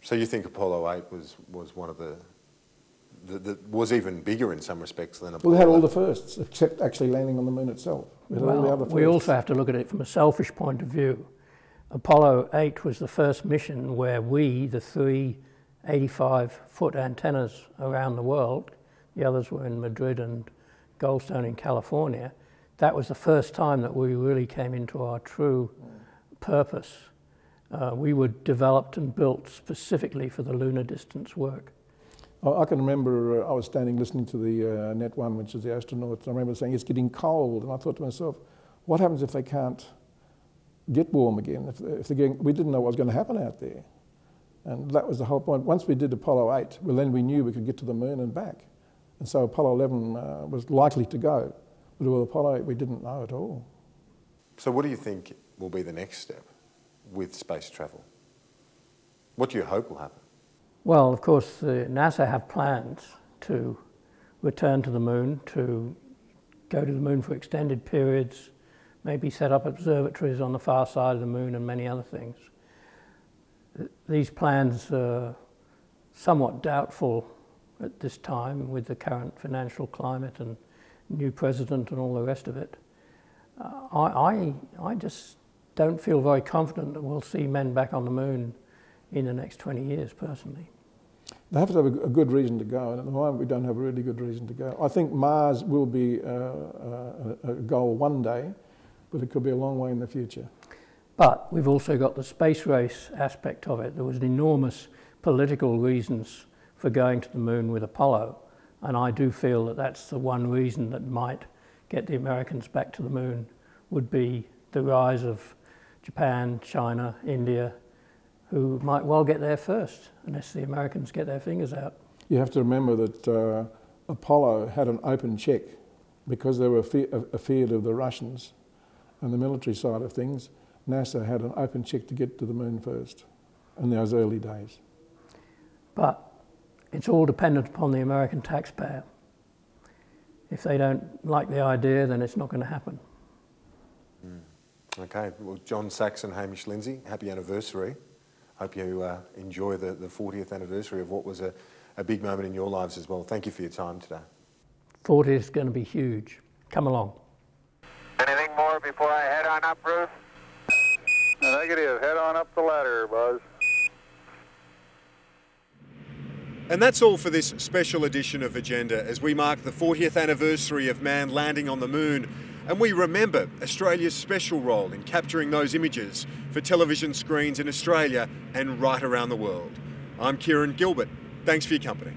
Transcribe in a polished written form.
So you think Apollo 8 was one of the was even bigger in some respects than Apollo? Well, it had all the firsts, except actually landing on the moon itself. We also have to look at it from a selfish point of view. Apollo 8 was the first mission where we, the three 85-foot antennas around the world, the others were in Madrid and Goldstone in California, that was the first time that we really came into our true purpose. We were developed and built specifically for the lunar distance work. I can remember I was standing listening to the Net 1, which is the astronauts, and I remember saying it's getting cold, and I thought to myself, what happens if they can't get warm again? If they're getting, we didn't know what was going to happen out there. And that was the whole point. Once we did Apollo 8, well, then we knew we could get to the moon and back. And so Apollo 11 was likely to go. But with Apollo 8, we didn't know at all. So what do you think will be the next step with space travel? What do you hope will happen? Well, of course, NASA have plans to return to the moon, to go to the moon for extended periods, maybe set up observatories on the far side of the moon and many other things. These plans are somewhat doubtful at this time with the current financial climate and new president and all the rest of it. I just don't feel very confident that we'll see men back on the moon in the next 20 years, personally. They have to have a good reason to go, and at the moment we don't have a really good reason to go. I think Mars will be a goal one day, but it could be a long way in the future. But we've also got the space race aspect of it. There was enormous political reasons for going to the moon with Apollo, and I do feel that that's the one reason that might get the Americans back to the moon, would be the rise of Japan, China, India, who might well get there first, unless the Americans get their fingers out. You have to remember that Apollo had an open check because they were afeared of the Russians and the military side of things. NASA had an open check to get to the moon first in those early days. But it's all dependent upon the American taxpayer. If they don't like the idea, then it's not going to happen. Okay, well, John Saxon, Hamish Lindsay, happy anniversary. Hope you enjoy the 40th anniversary of what was a big moment in your lives as well. Thank you for your time today. 40 is going to be huge. Come along. Anything more before I head on up, Bruce? Negative. Head on up the ladder, Buzz. And that's all for this special edition of Agenda as we mark the 40th anniversary of man landing on the moon, and we remember Australia's special role in capturing those images for television screens in Australia and right around the world. I'm Kieran Gilbert. Thanks for your company.